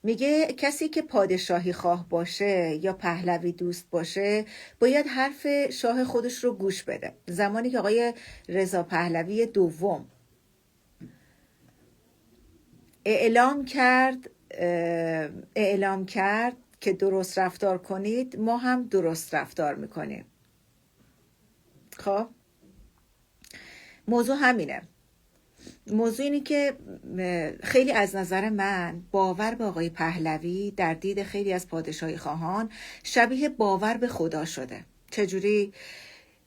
میگه کسی که پادشاهی خواه باشه یا پهلوی دوست باشه باید حرف شاه خودش رو گوش بده. زمانی که آقای رضا پهلوی دوم اعلام کرد که درست رفتار کنید، ما هم درست رفتار میکنیم. خب موضوع همینه. موضوع اینه که خیلی از نظر من باور به آقای پهلوی در دید خیلی از پادشاهی خواهان شبیه باور به خدا شده. چجوری؟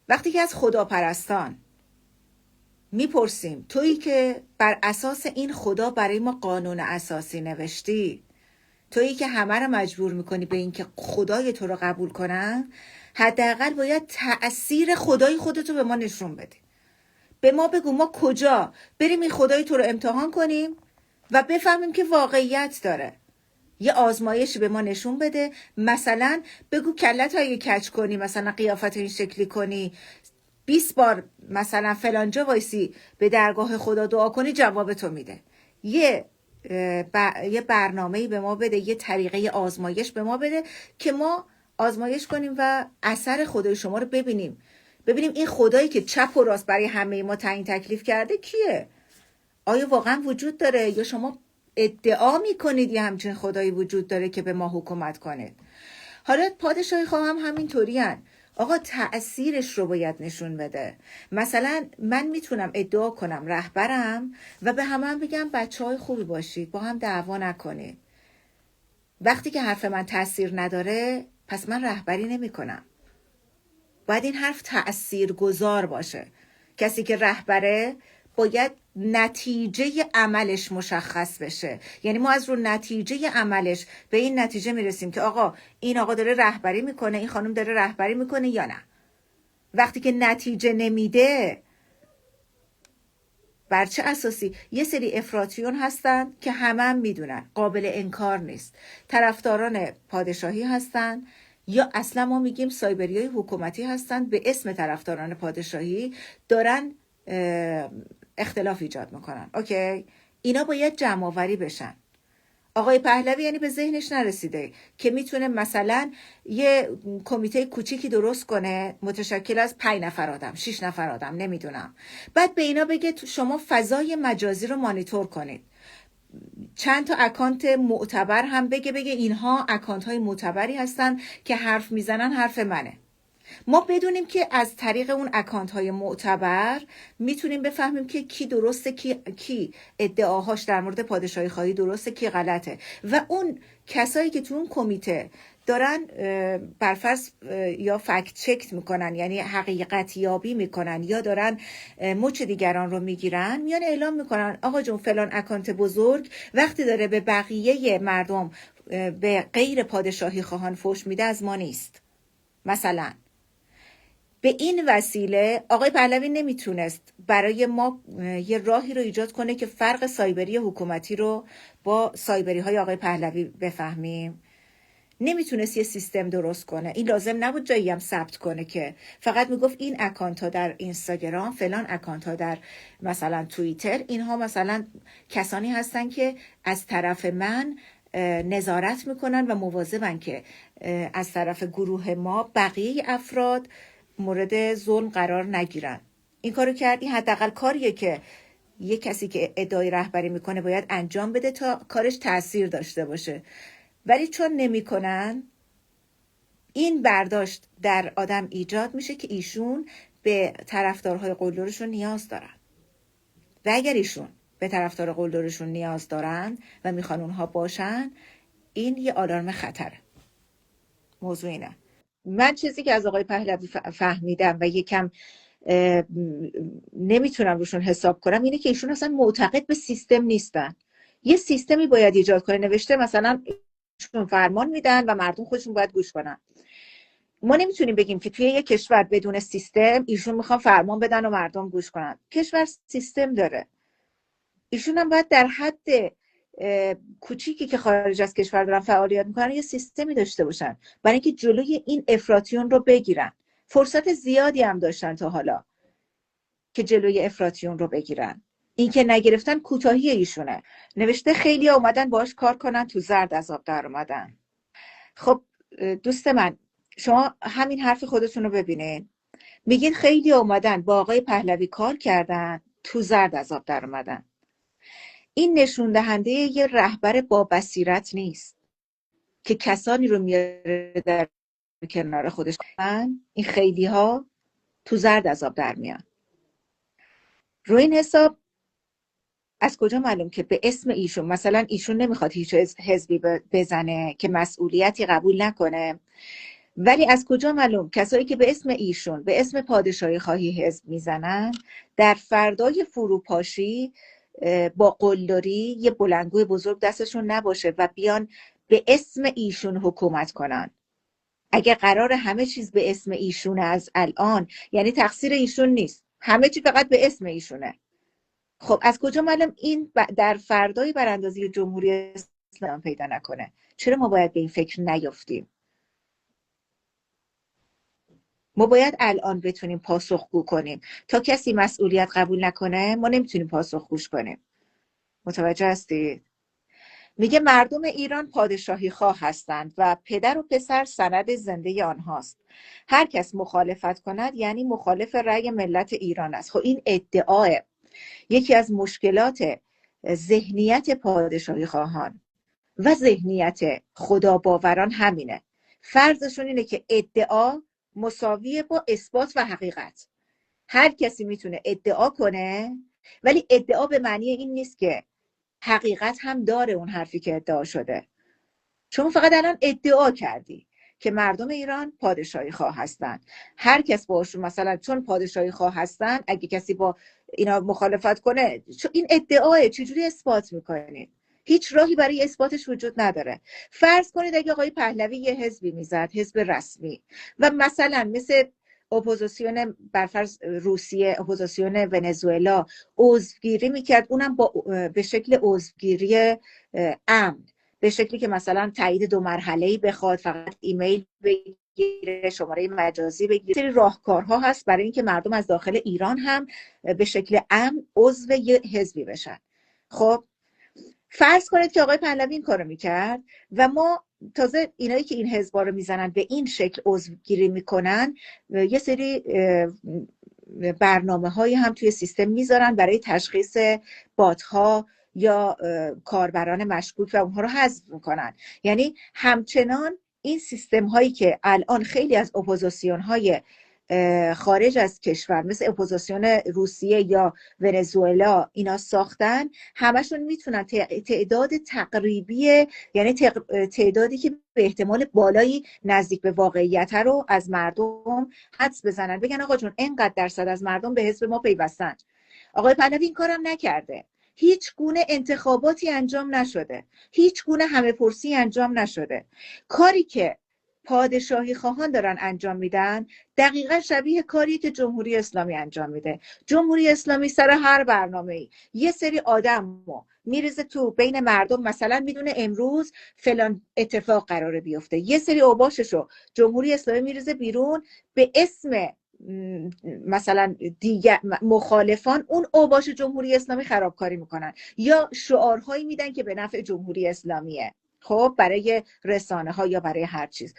وقتی که از خداپرستان میپرسیم تویی که بر اساس این خدا برای ما قانون اساسی نوشتی، تویی که همه رو مجبور میکنی به این که خدای تو رو قبول کنن، حداقل باید تأثیر خدای خودتو به ما نشون بدی. به ما بگو ما کجا بریم این خدای تو رو امتحان کنیم و بفهمیم که واقعیت داره. یه آزمایشی به ما نشون بده. مثلا بگو کلت ها یه کج کنی، مثلا قیافت این شکلی کنی، 20 بار مثلا فلانجا وایسی به درگاه خدا دعا کنی، جواب تو میده. یه برنامه‌ای به ما بده، یه طریقه آزمایش به ما بده که ما آزمایش کنیم و اثر خدای شما رو ببینیم این خدایی که چپ و راست برای همه ما تعیین تکلیف کرده کیه؟ آیا واقعا وجود داره یا شما ادعا میکنید یه همچین خدایی وجود داره که به ما حکومت کنه؟ حالا پادشاهی خواهم همینطوری هن. آقا تأثیرش رو باید نشون بده. مثلا من میتونم ادعا کنم رهبرم و به همه بگم بچهای خوبی باشید، با هم دعوا نکنید. وقتی که حرف من تأثیر نداره پس من رهبری نمی کنم. باید این حرف تأثیر گذار باشه. کسی که رهبره باید نتیجه عملش مشخص بشه. یعنی ما از رو نتیجه عملش به این نتیجه میرسیم که آقا این آقا داره رهبری میکنه، این خانم داره رهبری میکنه یا نه. وقتی که نتیجه نمیده، بر چه اساسی؟ یه سری افراطیون هستن که همه هم میدونن قابل انکار نیست، طرفداران پادشاهی هستن، یا اصلا ما میگیم سایبریای حکومتی هستن به اسم طرفداران پادشاهی دارن اختلاف ایجاد میکنن. اوکی، اینا باید جمع آوری بشن. آقای پهلوی یعنی به ذهنش نرسیده که میتونه مثلا یه کمیته کوچیکی درست کنه متشکل از 5 نفر آدم، 6 نفر آدم، نمیدونم. بعد به اینا بگه شما فضای مجازی رو مانیتور کنید. چند تا اکانت معتبر هم بگه اینها اکانت های معتبری هستن که حرف میزنن حرف منه. ما بدونیم که از طریق اون اکانت های معتبر میتونیم بفهمیم که کی درسته، کی ادعاهاش در مورد پادشاهی خواهی درسته، کی غلطه. و اون کسایی که تو اون کمیته دارن برفرض یا فکت چکت میکنن، یعنی حقیقت یابی میکنن، یا دارن مچ دیگران رو میگیرن، میان اعلام میکنن آقا جون فلان اکانت بزرگ وقتی داره به بقیه مردم به غیر پادشاهی خواهان فحش میده از ما نیست. مثلا به این وسیله آقای پهلوی نمیتونست برای ما یه راهی رو ایجاد کنه که فرق سایبری حکومتی رو با سایبری های آقای پهلوی بفهمیم. نمیتونست یه سیستم درست کنه. این لازم نبود جایی هم ثبت کنه، که فقط میگفت این اکانت ها در اینستاگرام، فلان اکانت ها در مثلا توییتر، اینها مثلا کسانی هستن که از طرف من نظارت میکنن و مواظبن که از طرف گروه ما بقیه افراد مورد ظلم قرار نگیرن. این کارو کردی، حداقل کاریه که یک کسی که ادعای رهبری میکنه باید انجام بده تا کارش تأثیر داشته باشه. ولی چون نمیکنن، این برداشت در آدم ایجاد میشه که ایشون به طرفدارهای قلدرشون نیاز دارن. و اگر ایشون به طرفدار قلدرشون نیاز دارن و میخوان اونها باشن، این یه آلارم خطره. موضوع اینه. من چیزی که از آقای پهلوی فهمیدم و یکم نمیتونم روشون حساب کنم اینه که ایشون اصلا معتقد به سیستم نیستن. یه سیستمی باید ایجاد کنه. نوشته مثلا ایشون فرمان میدن و مردم خودشون باید گوش کنن. ما نمیتونیم بگیم که توی یه کشور بدون سیستم ایشون میخوان فرمان بدن و مردم گوش کنن. کشور سیستم داره. ایشون هم باید در حد کوچیکی که خارج از کشور دارن فعالیت میکنن یه سیستمی داشته باشن برای اینکه جلوی این افراطیون رو بگیرن. فرصت زیادی هم داشتن تا حالا که جلوی افراطیون رو بگیرن. این که نگرفتن کوتاهی ایشونه. نوشته خیلی اومدن باش کار کنن تو زرد از آب در اومدن. خب دوست من، شما همین حرف خودتون رو ببینین، میگین خیلی اومدن با آقای پهلوی کار کردن تو زرد از آب در اومدن. این نشون دهنده یه رهبر با بصیرت نیست که کسانی رو میاره در کنار خودش. من این خیلی ها تو زرد از آب در میان. رو این حساب از کجا معلوم که به اسم ایشون، مثلا ایشون نمیخواد هیچ حزبی بزنه که مسئولیتی قبول نکنه، ولی از کجا معلوم کسایی که به اسم ایشون، به اسم پادشاهی خواهی حزب میزنن، در فردای فروپاشی با قلدری یه بلندگوی بزرگ دستشون نباشه و بیان به اسم ایشون حکومت کنن؟ اگه قرار همه چیز به اسم ایشونه از الان، یعنی تقصیر ایشون نیست، همه چی فقط به اسم ایشونه. خب از کجا معلوم این در فردای براندازی جمهوری اسلامی پیدا نکنه؟ چرا ما باید به این فکر نیفتیم؟ ما باید الان بتونیم پاسخگو کنیم. تا کسی مسئولیت قبول نکنه ما نمیتونیم پاسخگوش کنیم. متوجه هستید؟ میگه مردم ایران پادشاهی خواه هستند و پدر و پسر سند زنده آنهاست. هر کس مخالفت کند یعنی مخالف رأی ملت ایران است. خب این ادعاه یکی از مشکلات ذهنیت پادشاهی خواهان و ذهنیت خدا باوران همینه. فرضشون اینه که ادعا مساویه با اثبات و حقیقت. هر کسی میتونه ادعا کنه، ولی ادعا به معنی این نیست که حقیقت هم داره اون حرفی که ادعا شده. شما فقط الان ادعا کردی که مردم ایران پادشاهی خواه هستن. هر کس باشون مثلا چون پادشاهی خواه هستن، اگه کسی با اینا مخالفت کنه، این ادعاه چجوری اثبات میکنید؟ هیچ راهی برای اثباتش وجود نداره. فرض کنید اگه آقای پهلوی یه حزبی میزد، حزب رسمی، و مثلا مثل اپوزیسیون برفرض روسیه، اپوزیسیون ونزوئلا عضوگیری میکرد، اونم با به شکل عضوگیری امن، به شکلی که مثلا تایید 2 مرحله‌ای بخواد، فقط ایمیل بگیره، شماره مجازی بگیره. سری راهکارها هست برای اینکه مردم از داخل ایران هم به شکل امن عضو یه حزبی بشن. خب فرض کنید که آقای پهلوی این کارو میکرد و ما تازه اینایی که این حزبا رو میزنن به این شکل عضوگیری میکنن، یه سری برنامه هایی هم توی سیستم میذارن برای تشخیص بات ها یا کاربران مشکوک و اونها رو حذف میکنن. یعنی همچنان این سیستم هایی که الان خیلی از اپوزیسیون های خارج از کشور مثل اپوزیسیون روسیه یا ونزوئلا اینا ساختن، همشون میتونن تعداد تقریبی، یعنی تعدادی که به احتمال بالایی نزدیک به واقعیت رو از مردم حدس بزنن، بگن آقا جون اینقدر درصد از مردم به حزب ما پیوستن. آقای پهلوی این کارم نکرده. هیچ گونه انتخاباتی انجام نشده، هیچ گونه همه پرسی انجام نشده. کاری که پادشاهی خواهان دارن انجام میدن دقیقا شبیه کاری که جمهوری اسلامی انجام میده. جمهوری اسلامی سر هر برنامه‌ای یه سری آدم میریزه تو بین مردم، مثلا میدونه امروز فلان اتفاق قراره بیفته، یه سری اوباششو جمهوری اسلامی میریزه بیرون به اسم مثلا دیگر مخالفان اون اوباش جمهوری اسلامی خرابکاری میکنن یا شعارهایی میدن که به نفع جمهوری اسلامیه، خب برای رسانه ها یا برای هر چیز.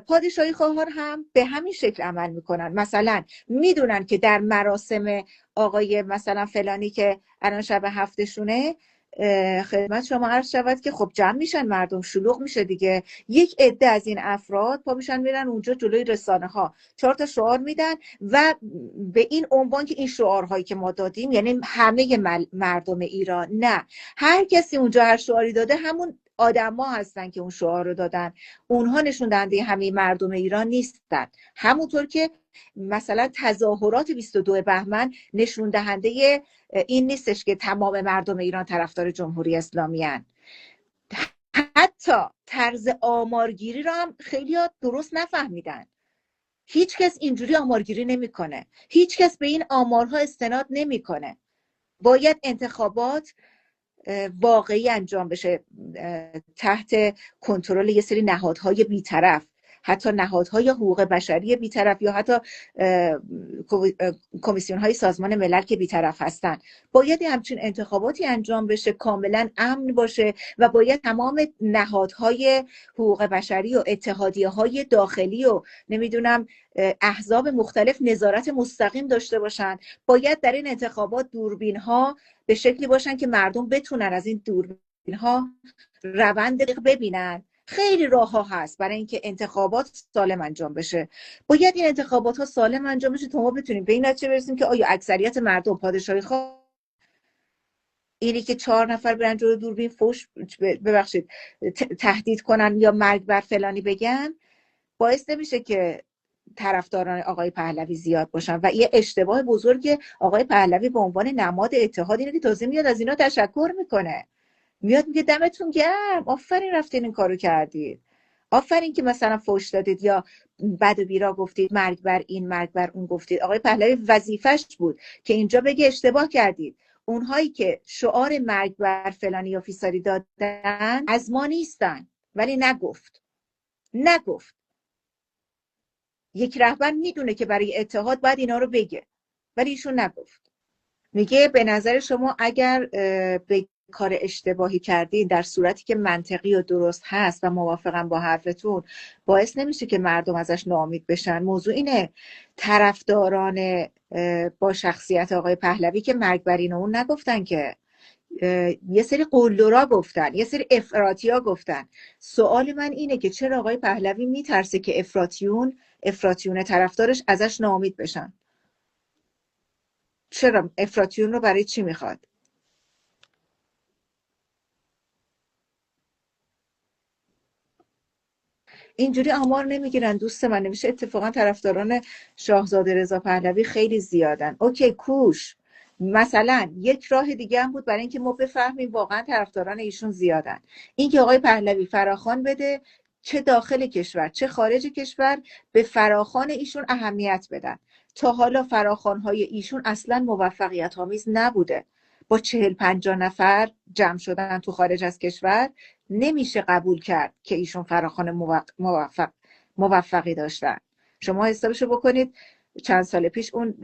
پادشاهی خواهان هم به همین شکل عمل میکنن. مثلا میدونن که در مراسم آقای مثلا فلانی که الان شب 7شونه، خدمت شما عرض شود که خب جمع میشن مردم، شلوغ میشه دیگه، یک عده از این افراد پا میشن میرن اونجا جلوی رسانه ها 4 تا شعار میدن و به این عنوان که این شعارهایی که ما دادیم یعنی همه مردم ایران. نه، هر کسی اونجا هر شعاری داده همون آدما هستن که اون شعار رو دادن، اونها نشون دهنده همه مردم ایران نیستن. همونطور که مثلا تظاهرات 22 بهمن نشون دهنده این نیستش که تمام مردم ایران طرفدار جمهوری اسلامی هستند. حتی طرز آمارگیری رو هم خیلی درست نفهمیدن. هیچ کس اینجوری آمارگیری نمیکنه، هیچ کس به این آمارها استناد نمیکنه. باید انتخابات واقعی انجام بشه تحت کنترل یه سری نهادهای بیطرف. حتی نهادهای حقوق بشری بیطرف یا حتی کمیسیون های سازمان ملل که بیطرف هستن. باید همچین انتخاباتی انجام بشه، کاملا امن باشه و باید تمام نهادهای حقوق بشری و اتحادیه های داخلی و نمیدونم احزاب مختلف نظارت مستقیم داشته باشن. باید در این انتخابات دوربین ها به شکلی باشن که مردم بتونن از این دوربین ها روند ببینن. خیلی راه ها هست برای اینکه انتخابات سالم انجام بشه. باید این انتخابات ها سالم انجام بشه تا ما بتونیم به این نتیجه برسیم که آیا اکثریت مردم پادشاهی اینی که 4 نفر برن جلوی دوربین فوش ببخشید تهدید کنن یا مرگ بر فلانی بگن، باعث نمیشه که طرفداران آقای پهلوی زیاد باشن. و یه اشتباه بزرگ آقای پهلوی به عنوان نماد اتحاد اینه که تازه میاد از اینا تشکر میکنه، میاد میگه دمتون گرم، آفرین رفتین این کارو کردید، آفرین که مثلا فوش دادید یا بد و بیرا گفتید، مرگ بر این مرگ بر اون گفتید. آقای پهلوی وظیفش بود که اینجا بگه اشتباه کردید. اونهایی که شعار مرگ بر فلانی یا فیساری دادن از ما نیستن. ولی نگفت. یک رهبر میدونه که برای اتحاد باید اینا رو بگه، ولی ایشون نگفت. میگه به نظر شما اگر به کار اشتباهی کردین در صورتی که منطقی و درست هست و موافقم با حرفتون، باعث نمیشه که مردم ازش ناامید بشن. موضوع اینه طرفداران با شخصیت آقای پهلوی که مرگ بر این و اون نگفتن، که یه سری قلدرا گفتن، یه سری افراطی‌ها گفتن. سوال من اینه که چرا آقای پهلوی میترسه که افراطیون طرفدارش ازش ناامید بشن؟ چرا افراطیون رو برای چی میخواد؟ اینجوری آمار نمیگیرن دوست من. نمیشه اتفاقا طرفداران شاهزاده رضا پهلوی خیلی زیادن. اوکی کوش. مثلا یک راه دیگه هم بود برای اینکه ما بفهمیم واقعا طرفداران ایشون زیادن، اینکه آقای پهلوی فراخوان بده، چه داخل کشور چه خارج کشور به فراخوان ایشون اهمیت بدن. تا حالا فراخوان‌های ایشون اصلا موفقیت آمیز نبوده. با 40-50 نفر جمع شدن تو خارج از کشور نمیشه قبول کرد که ایشون فراخوان موفقی داشتن. شما حسابشو بکنید چند سال پیش اون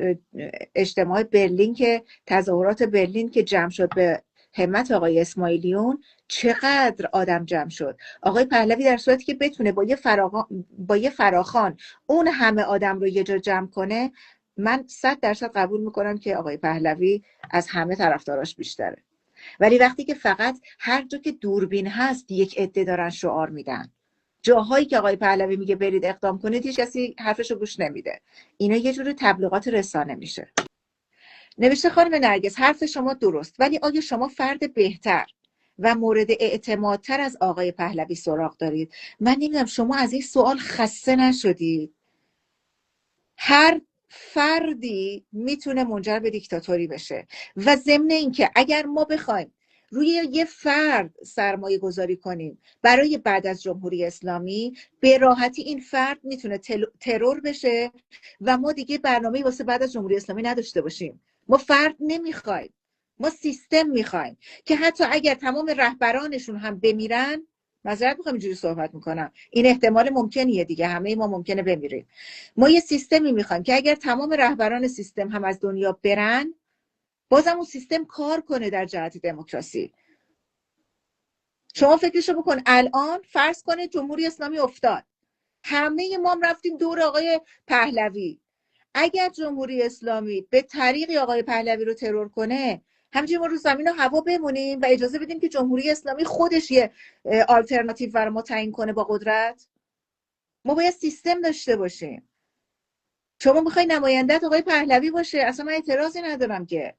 اجتماع برلین که تظاهرات برلین که جمع شد به همت آقای اسماعیلیون، چقدر آدم جمع شد. آقای پهلوی در صورتی که بتونه با یه فراخوان اون همه آدم رو یه جا جمع کنه، من 100% قبول میکنم که آقای پهلوی از همه طرفداراش بیشتره. ولی وقتی که فقط هر جا که دوربین هست یک عده دارن شعار میدن، جاهایی که آقای پهلوی میگه برید اقدام کنید هیچ کسی حرفشو گوش نمیده، اینا یه جور تبلیغات رسانه میشه. نوشته خانم نرگس حرف شما درست، ولی آیا شما فرد بهتر و مورد اعتمادتر از آقای پهلوی سراغ دارید؟ من نمیدونم شما از این سوال خسته نشدید؟ هر فردی میتونه منجر به دیکتاتوری بشه و ضمن اینکه اگر ما بخوایم روی یه فرد سرمایه گذاری کنیم برای بعد از جمهوری اسلامی، به راحتی این فرد میتونه ترور بشه و ما دیگه برنامه‌ای واسه بعد از جمهوری اسلامی نداشته باشیم. ما فرد نمیخوایم، ما سیستم میخوایم که حتی اگر تمام رهبرانشون هم بمیرن، معذرت میخوام اینجوری صحبت میکنم، این احتمال ممکنیه دیگه، همه ما ممکنه بمیریم، ما یه سیستمی میخوایم که اگر تمام رهبران سیستم هم از دنیا برن، بازم اون سیستم کار کنه در جهت دموکراسی. شما فکرشو بکن، الان فرض کنه جمهوری اسلامی افتاد، همه ما رفتیم دور آقای پهلوی. اگر جمهوری اسلامی به طریق آقای پهلوی رو ترور کنه، همچنین ما رو زمین و هوا بمونیم و اجازه بدیم که جمهوری اسلامی خودش یه آلترناتیو برای ما تعیین کنه با قدرت؟ ما باید سیستم داشته باشیم. شما میخوای نمایندت آقای پهلوی باشه، اصلا من اعتراضی ندارم که.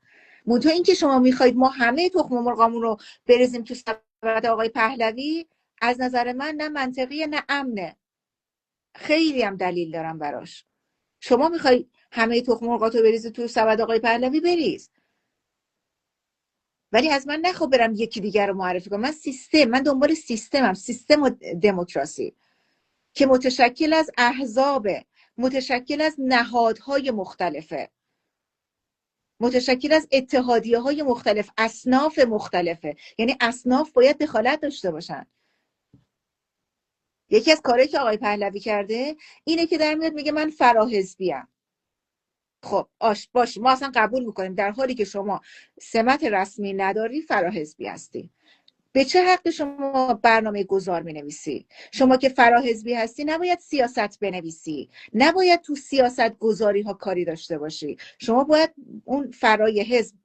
منتها این که شما میخواید ما همه تخم مرغامون رو بریزیم تو سبد آقای پهلوی، از نظر من نه منطقیه نه امنه. خیلی هم دلیل دارم براش. شما میخوای همه تخم مرغاتو بریزی تو سبد آقای پهلوی، بریز، ولی از من نخوا برم یکی دیگر رو معرفی کنم. من دنبال سیستمم، سیستم و دموکراسی که متشکل از احزاب، متشکل از نهادهای مختلفه، متشکل از اتحادیه های مختلف، اصناف مختلفه. یعنی اصناف باید دخالت داشته باشن. یکی از کارهایی که آقای پهلوی کرده اینه که در میاد میگه من فراحزبیم. خب باش ما اصلا قبول میکنیم در حالی که شما سمت رسمی نداری فراحزبی هستی. به چه حق شما برنامه گذار می نویسی؟ شما که فراحزبی هستی نباید سیاست بنویسی، نباید تو سیاست گذاری ها کاری داشته باشی. شما باید اون فرای حزب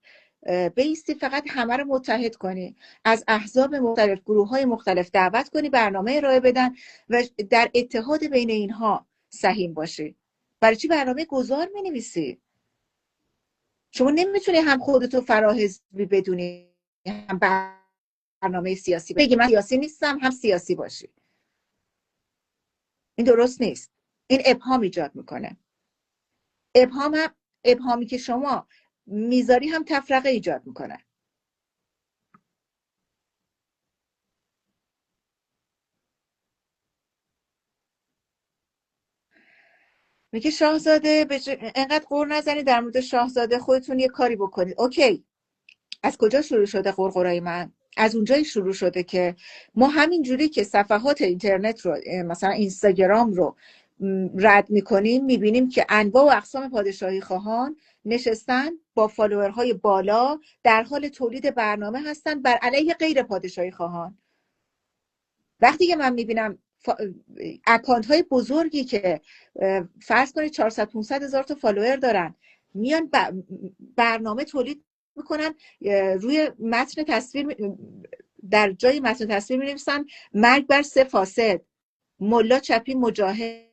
بیستی، فقط همه رو متحد کنی، از احزاب مختلف، گروه های مختلف دعوت کنی، برنامه ارائه بدن و در اتحاد بین اینها سهیم باشی. برای چی برنامه گذار می نویسی؟ شما نمیتونی هم خودتو فراحزبی بدونی هم برنامه سیاسی بگی من سیاسی نیستم هم سیاسی باشی. این درست نیست. این ابهام ایجاد میکنه. ابهامی که شما میذاری هم تفرقه ایجاد میکنه. میگه شاهزاده انقدر غر نزنید در مورد شاهزاده، خودتون یه کاری بکنید. اوکی، از کجا شروع شده غرغرای من؟ از اونجایی شروع شده که ما همین جوری که صفحات اینترنت رو مثلا اینستاگرام رو رد میکنیم، میبینیم که انواع و اقسام پادشاهی خواهان نشستن با فالوورهای بالا در حال تولید برنامه هستن بر علیه غیر پادشاهی خواهان. وقتی که من میبینم اکانت های بزرگی که فرض کنید 400-500 هزار تا فالوور دارن میان برنامه تولید میکنن، روی متن تصویر در جای متن تصویر می‌نویسن مرگ بر 3 فاسد، ملا چپی مجاهد.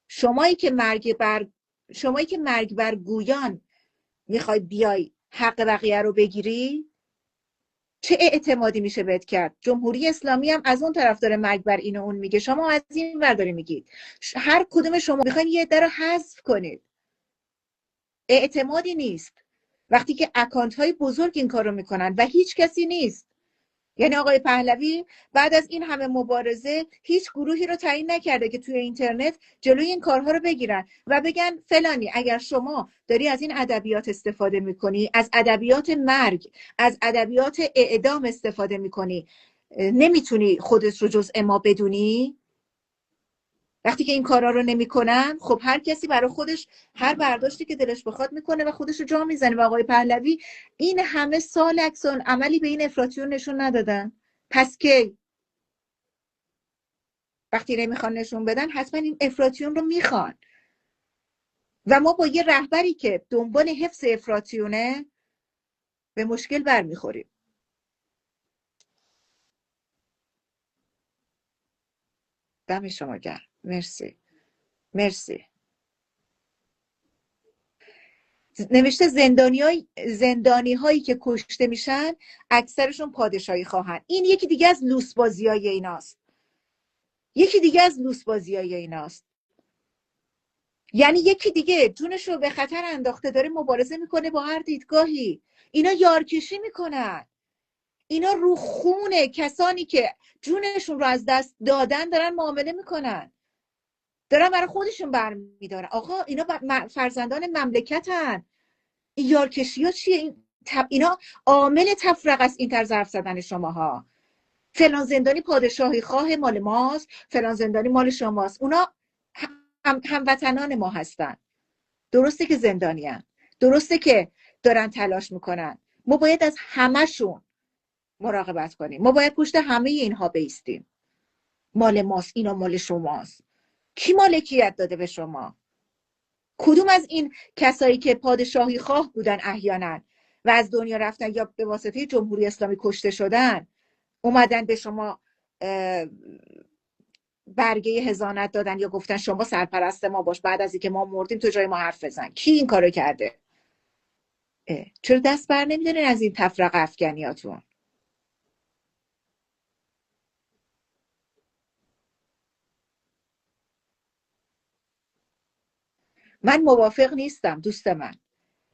شمایی که مرگ بر گویان میخوای بیای حق بقیه رو بگیری، چه اعتمادی میشه بهت کرد؟ جمهوری اسلامی هم از اون طرف داره مرگ بر این و اون میگه، شما از این ور داری میگید. هر کدوم شما میخواین یه عده رو حذف کنید. اعتمادی نیست وقتی که اکانت های بزرگ این کارو میکنن و هیچ کسی نیست. یعنی آقای پهلوی بعد از این همه مبارزه هیچ گروهی رو تعیین نکرده که توی اینترنت جلوی این کارها رو بگیرن و بگن فلانی اگر شما داری از این ادبیات استفاده میکنی، از ادبیات مرگ، از ادبیات اعدام استفاده میکنی، نمیتونی خودت رو جزء ما بدونی. وقتی که این کارا رو نمیکنن، خب هر کسی برای خودش هر برداشتی که دلش بخواد میکنه و خودش رو جا میزنه. و آقای پهلوی این همه سال عکس عملی به این افراطیون نشون ندادن. پس کی؟ وقتی نمیخوان نشون بدن حتما این افراطیون رو میخوان و ما با یه رهبری که دنبال حفظ افراطیونه به مشکل برمیخوریم. دم شما گرم. مرسی. مرسی. نوشته زندانی هایی که کشته میشن اکثرشون پادشاهی خواهن. این یکی دیگه از لوس بازی های ایناست. یعنی یکی دیگه جونش رو به خطر انداخته، داره مبارزه میکنه با هر دیدگاهی. اینا یارکشی میکنن. اینا رو خون کسانی که جونشون رو از دست دادن دارن معامله میکنن، دارن برای خودشون برمیدارن. آقا اینا فرزندان مملکتن. این یارکشی ها چیه؟ اینا عامل تفرقه است. این طرز حرف زدن شماها، فلان زندانی پادشاهی خواه مال ماست، فلان زندانی مال شماست. اونا هموطنان ما هستن. درسته که زندانیان، درسته که دارن تلاش میکنن. ما باید از همشون مراقبت کنیم. ما باید پشت همه اینها بیستیم. مال ماست، اینا مال شماست. کی مالکیت داده به شما؟ کدوم از این کسایی که پادشاهی خواه بودن احیانا و از دنیا رفتن یا به واسطه جمهوری اسلامی کشته شدن، اومدن به شما برگه حضانت دادن یا گفتن شما سرپرست ما باش، بعد از اینکه ما مردیم تو جای ما حرف بزن؟ کی این کارو کرده؟ چرا دست بر نمیدارین از این تفرقه افکنیاتون؟ من موافق نیستم دوست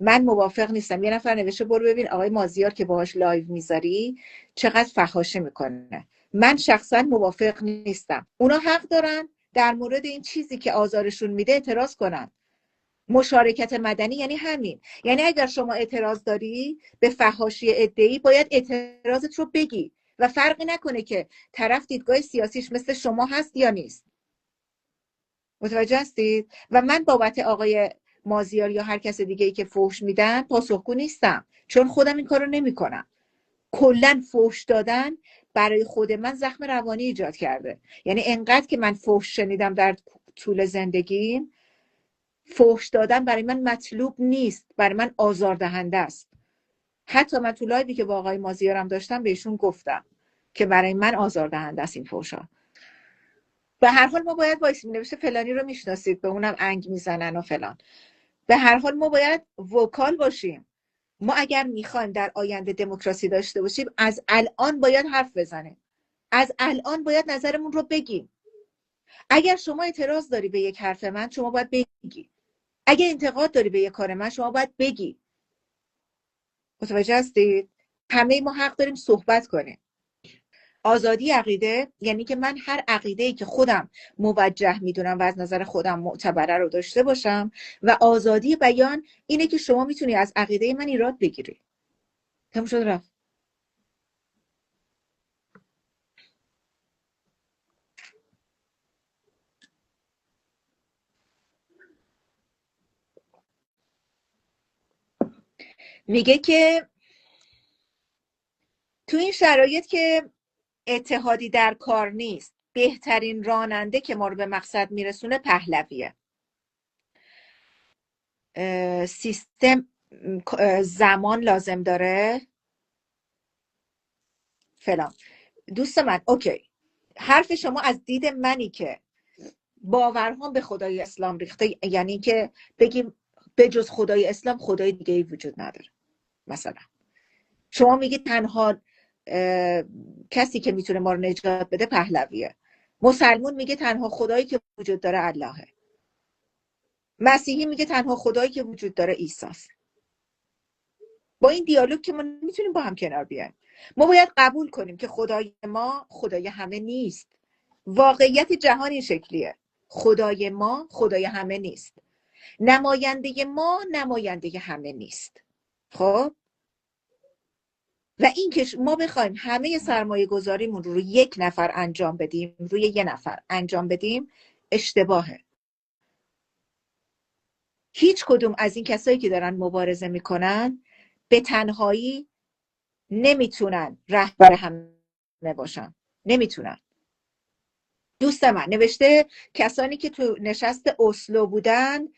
من موافق نیستم. یه نفر نوشته برو ببین آقای مازیار که باهاش لایو میذاری چقدر فحاشه میکنه. من شخصا موافق نیستم. اونا حق دارن در مورد این چیزی که آزارشون میده اعتراض کنن. مشارکت مدنی یعنی همین. یعنی اگر شما اعتراض داری به فحاشی عده‌ای باید اعتراضت رو بگی. و فرقی نکنه که طرف دیدگاه سیاسیش مثل شما هست یا نیست. متوجه هستید؟ و من بابت آقای مازیار یا هر کس دیگه ای که فحش میدن پاسخگو نیستم، چون خودم این کارو نمیکنم. کلا فحش دادن برای خود من زخم روانی ایجاد کرده. یعنی انقدر که من فحش شنیدم در طول زندگیم، فحش دادن برای من مطلوب نیست، برای من آزاردهنده است. حتی من تو لایوی که با آقای مازیارم داشتم بهشون گفتم که برای من آزاردهنده است این فحشا. به هر حال ما باید وایس نوشته فلانی رو میشناسید، به اونم انگ میزنن و فلان. به هر حال ما باید وکال باشیم. ما اگر میخوایم در آینده دموکراسی داشته باشیم، از الان باید حرف بزنیم، از الان باید نظرمون رو بگیم. اگر شما اعتراض داری به یک حرف من، شما باید بگی. اگر انتقاد داری به یک کار من، شما باید بگی. متوجه هستید؟ همه ما حق داریم صحبت کنیم. آزادی عقیده یعنی که من هر عقیده‌ای که خودم موجه میدونم و از نظر خودم معتبره رو داشته باشم، و آزادی بیان اینه که شما میتونی از عقیده من ایراد بگیری. تموم شد رفت. میگه که تو این شرایط که اتحادی در کار نیست، بهترین راننده که ما رو به مقصد میرسونه پهلویه. سیستم زمان لازم داره فلان. دوست من اوکی، حرف شما از دید منی که باورهام به خدای اسلام ریخته، یعنی که بگیم به جز خدای اسلام خدای دیگه ای وجود نداره. مثلا شما میگید تنها کسی که میتونه ما رو نجات بده پهلویه. مسلمون میگه تنها خدایی که وجود داره اللهه. مسیحی میگه تنها خدایی که وجود داره عیساست. با این دیالوگ که ما میتونیم با هم کنار بیایم. ما باید قبول کنیم که خدای ما خدای همه نیست. واقعیت جهان این شکلیه. خدای ما خدای همه نیست. نماینده ما نماینده همه نیست. خب و این که ما بخوایم همه سرمایه گذاریمون رو یک نفر انجام بدیم، روی یه نفر انجام بدیم، اشتباهه. هیچ کدوم از این کسایی که دارن مبارزه میکنن به تنهایی نمیتونن رهبر همه باشن. نمیتونن. دوست من نوشته کسانی که تو نشست اسلو بودن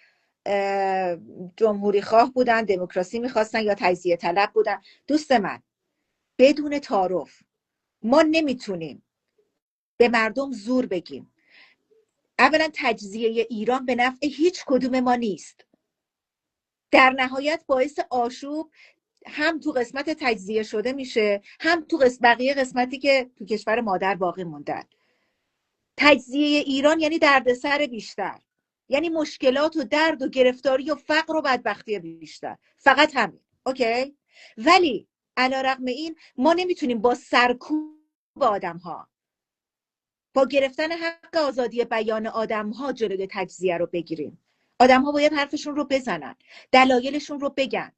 جمهوری خواه بودن، دموکراسی میخواستن یا تجزیه طلب بودن. دوست من بدون تعارف ما نمیتونیم به مردم زور بگیم. اولا تجزیه ایران به نفع هیچ کدوم ما نیست. در نهایت باعث آشوب هم تو قسمت تجزیه شده میشه، هم تو بقیه قسمتی که تو کشور مادر باقی موندن. تجزیه ایران یعنی دردسر بیشتر، یعنی مشکلات و درد و گرفتاری و فقر و بدبختی بیشتر. فقط همین. اوکی؟ ولی علیرغم این ما نمیتونیم با سرکوب آدم ها، با گرفتن حق آزادی بیان آدم ها جلوی تجزیه رو بگیریم. آدم ها باید حرفشون رو بزنن، دلایلشون رو بگن،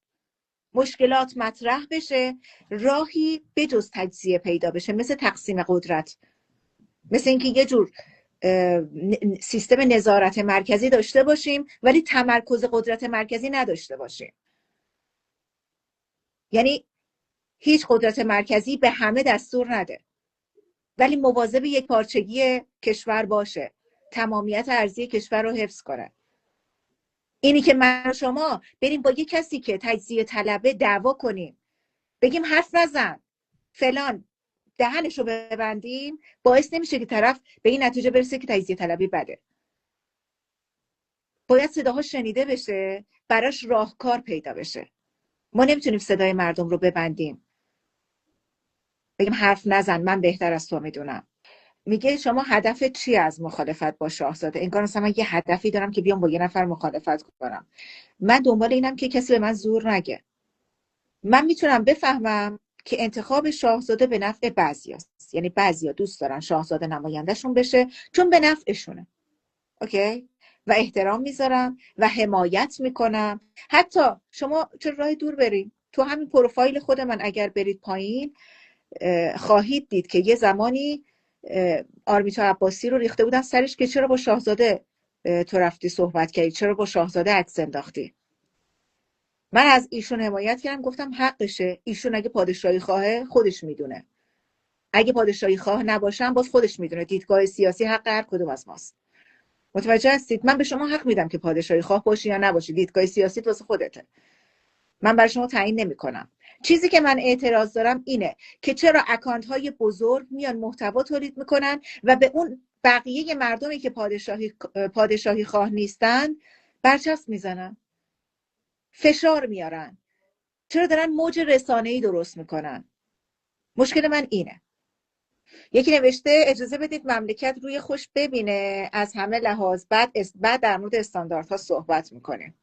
مشکلات مطرح بشه، راهی بجز تجزیه پیدا بشه، مثل تقسیم قدرت، مثل اینکه یه جور سیستم نظارت مرکزی داشته باشیم ولی تمرکز قدرت مرکزی نداشته باشیم. یعنی هیچ قدرت مرکزی به همه دستور نده ولی مواظب یک پارچگی کشور باشه، تمامیت ارضی کشور رو حفظ کنه. اینی که من و شما بریم با یه کسی که تجزیه طلبه دعوا کنیم، بگیم حرف نزن فلان، دهنشو ببندیم، باعث نمیشه که طرف به این نتیجه برسه که تجزیه طلبی بده. باید صداها شنیده بشه، براش راهکار پیدا بشه. ما نمیتونیم صدای مردم رو ببندیم، بگیم حرف نزن من بهتر از تو میدونم. میگه شما هدف چی از مخالفت با شاهزاده؟ انگار مثلا من یه هدفی دارم که بیام با یه نفر مخالفت کنم. من دنبال اینم که کسی به من زور نگه. من میتونم بفهمم که انتخاب شاهزاده به نفع بعضیاست، یعنی بعضیا دوست دارن شاهزاده نمایندهشون بشه چون به نفعشونه. اوکی؟ و احترام میذارم و حمایت میکنم. حتی شما چه راه دور بریم، تو همین پروفایل خود من اگر برید پایین خواهید دید که یه زمانی آرمیتا عباسی رو ریخته بودن سرش که چرا با شاهزاده تو رفتی صحبت کردی، چرا با شاهزاده عکس انداختی. من از ایشون حمایت کردم، گفتم حقشه، ایشون اگه پادشاهی خواهه خودش میدونه، اگه پادشاهی خواه نباشم باز خودش میدونه، دیدگاه سیاسی حق هر کدوم از ماست. متوجه هستید؟ من به شما حق میدم که پادشاهی خواه باشی یا نباشی، دیدگاه سیاسی واسه خودته، من برای شما تعیین نمیکنم. چیزی که من اعتراض دارم اینه که چرا اکانت های بزرگ میان محتوا تولید میکنن و به اون بقیه مردمی که پادشاهی خواه نیستن برچسب میزنن، فشار میارن، چرا دارن موج رسانه‌ای درست میکنن. مشکل من اینه. یکی نوشته اجازه بدید مملکت روی خوش ببینه از همه لحاظ، بعد در مورد استانداردها صحبت میکنیم.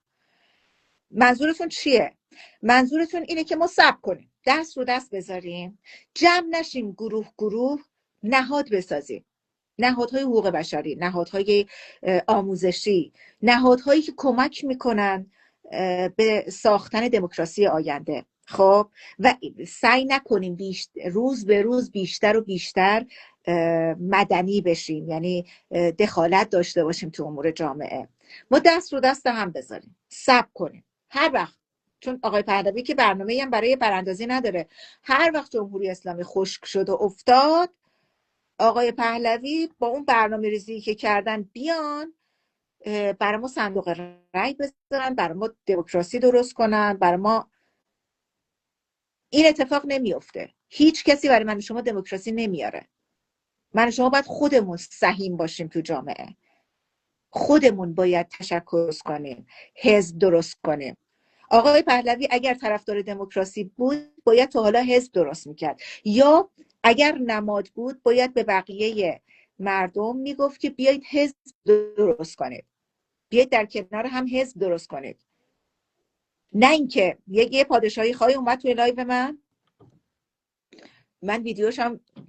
منظورتون چیه؟ منظورتون اینه که ما صبر کنیم، دست رو دست بذاریم، جمع نشیم، گروه گروه نهاد بسازیم، نهادهای حقوق بشری، نهادهای آموزشی، نهادهایی که کمک میکنن به ساختن دموکراسی آینده. خب و سعی نکنیم روز به روز بیشتر و بیشتر مدنی بشیم، یعنی دخالت داشته باشیم تو امور جامعه. ما دست رو دست هم بذاریم، صبر کنیم. هر وقت، چون آقای پهلوی که برنامه‌ای هم برای براندازی نداره، هر وقت جمهوری اسلامی خشک شد و افتاد، آقای پهلوی با اون برنامه ریزی که کردن بیان برای ما صندوق رای بذارن، برای ما دموکراسی درست کنن، برای ما. این اتفاق نمیفته. هیچ کسی برای من شما دموکراسی نمیاره. من شما باید خودمون سهیم باشیم تو جامعه، خودمون باید تشکل کنیم، حزب درست کنیم. آقای پهلوی اگر طرفدار دموکراسی بود باید تا حالا حزب درست میکرد، یا اگر نماد بود باید به بقیه مردم میگفت که بیایید حزب درست کنید، بیایید در کنار هم حزب درست کنید. نه اینکه یه پادشاهی خواهی اومد توی لایو من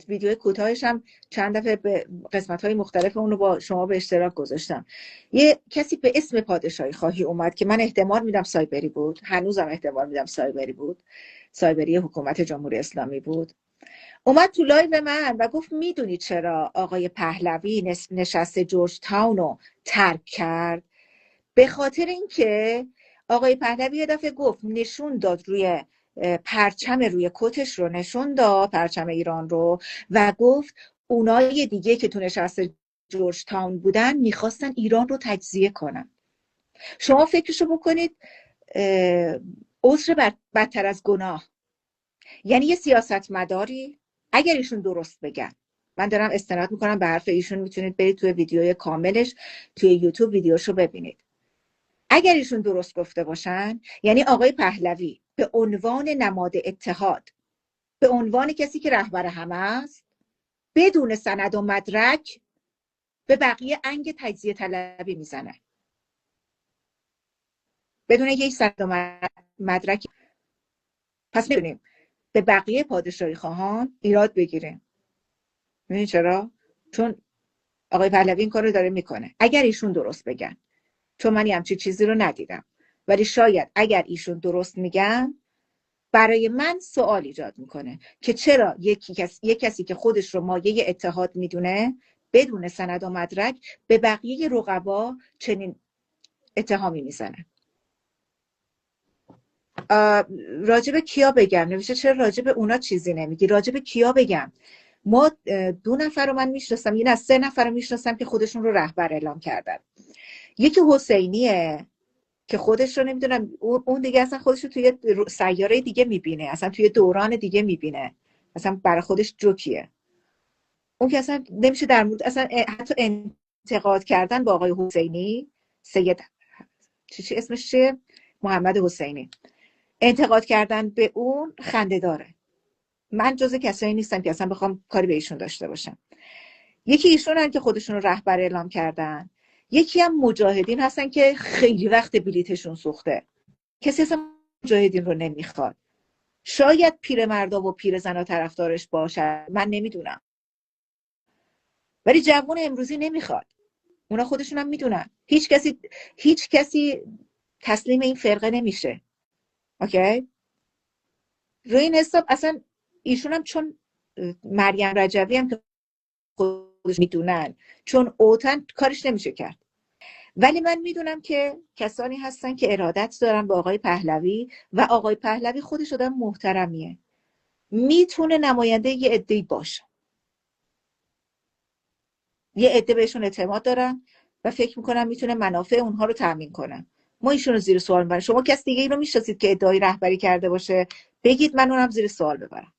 ویدیو کوتاهشم چند دفعه به قسمت‌های مختلف اون رو با شما به اشتراک گذاشتم. یه کسی به اسم پادشاهی خواهی اومد که من احتمال میدم سایبری بود، هنوزم احتمال میدم سایبری بود، سایبری حکومت جمهوری اسلامی بود، اومد تو لایو من و گفت میدونی چرا آقای پهلوی نشست جورج تاون رو ترک کرد؟ به خاطر اینکه آقای پهلوی یه دفعه گفت، نشون داد روی پرچم روی کتش رو نشون داد، پرچم ایران رو، و گفت اونای دیگه که تو نشست جورج تاون بودن میخواستن ایران رو تجزیه کنن. شما فکرشو بکنید، عذر بدتر از گناه. یعنی یه سیاستمداری اگر ایشون درست بگن، من دارم استناد میکنم به حرف ایشون، میتونید برید توی ویدیوی کاملش توی یوتیوب ویدیوشو ببینید، اگر ایشون درست گفته باشن، یعنی آقای پهلوی به عنوان نماد اتحاد، به عنوان کسی که رهبر همه است، بدون سند و مدرک به بقیه انگ تجزیه طلبی میزنه، بدون یک سند و مدرک. پس نمیدونیم به بقیه پادشاهی خواهان ایراد بگیریم. میدونی چرا؟ چون آقای پهلوی این کار رو داره میکنه. اگر ایشون درست بگن، چون من همچین چیزی رو ندیدم، ولی شاید اگر ایشون درست میگن، برای من سوال ایجاد میکنه که چرا یک کسی که خودش رو مایه اتحاد میدونه بدون سند و مدرک به بقیه رقبا چنین اتهامی میزنه. راجب کیا بگم؟ نمیشه چرا راجب اونا چیزی نمیگی؟ راجب کیا بگم؟ ما 2 نفر رو من میشناسم، یعنی از 3 نفر رو میشناسم که خودشون رو رهبر اعلام کردن. یکی حسینیه که خودش رو نمیدونم، اون دیگه اصلا خودش رو توی سیاره دیگه میبینه، اصلا توی دوران دیگه میبینه، اصلا برای خودش جوکیه. اون که اصلا نمیشه در مورد اصلا حتی انتقاد کردن با آقای حسینی، سید چی اسمش چیه، محمد حسینی، انتقاد کردن به اون خنده داره. من جز کسایی نیستم که اصلا بخوام کاری به ایشون داشته باشم. یکی ایشونن که خودشون رو رهبر اعلام کردن، یکی هم مجاهدین هستن که خیلی وقت بلیتشون سوخته، کسی اصلا مجاهدین رو نمیخواد. شاید پیرمردا و پیرزنا طرفدارش باشه، من نمیدونم، ولی جوان امروزی نمیخواد. اونا خودشون هم میدونن هیچ کسی تسلیم این فرقه نمیشه. اوکی؟ روی این حساب اصلا ایشون هم چون مریم رجوی هم که خودش میدونن، چون اوتن کارش نمیشه کرد. ولی من میدونم که کسانی هستن که ارادت دارن به آقای پهلوی و آقای پهلوی خودش آدم محترمیه، میتونه نماینده یه عده‌ای باشه، یه عده بهشون اعتماد دارن و فکر میکنم میتونه منافع اونها رو تامین کنه. ما ایشون رو زیر سوال میبریم. شما کس دیگه ای رو میشناسید که ادعای رهبری کرده باشه؟ بگید من اونم زیر سوال ببرم.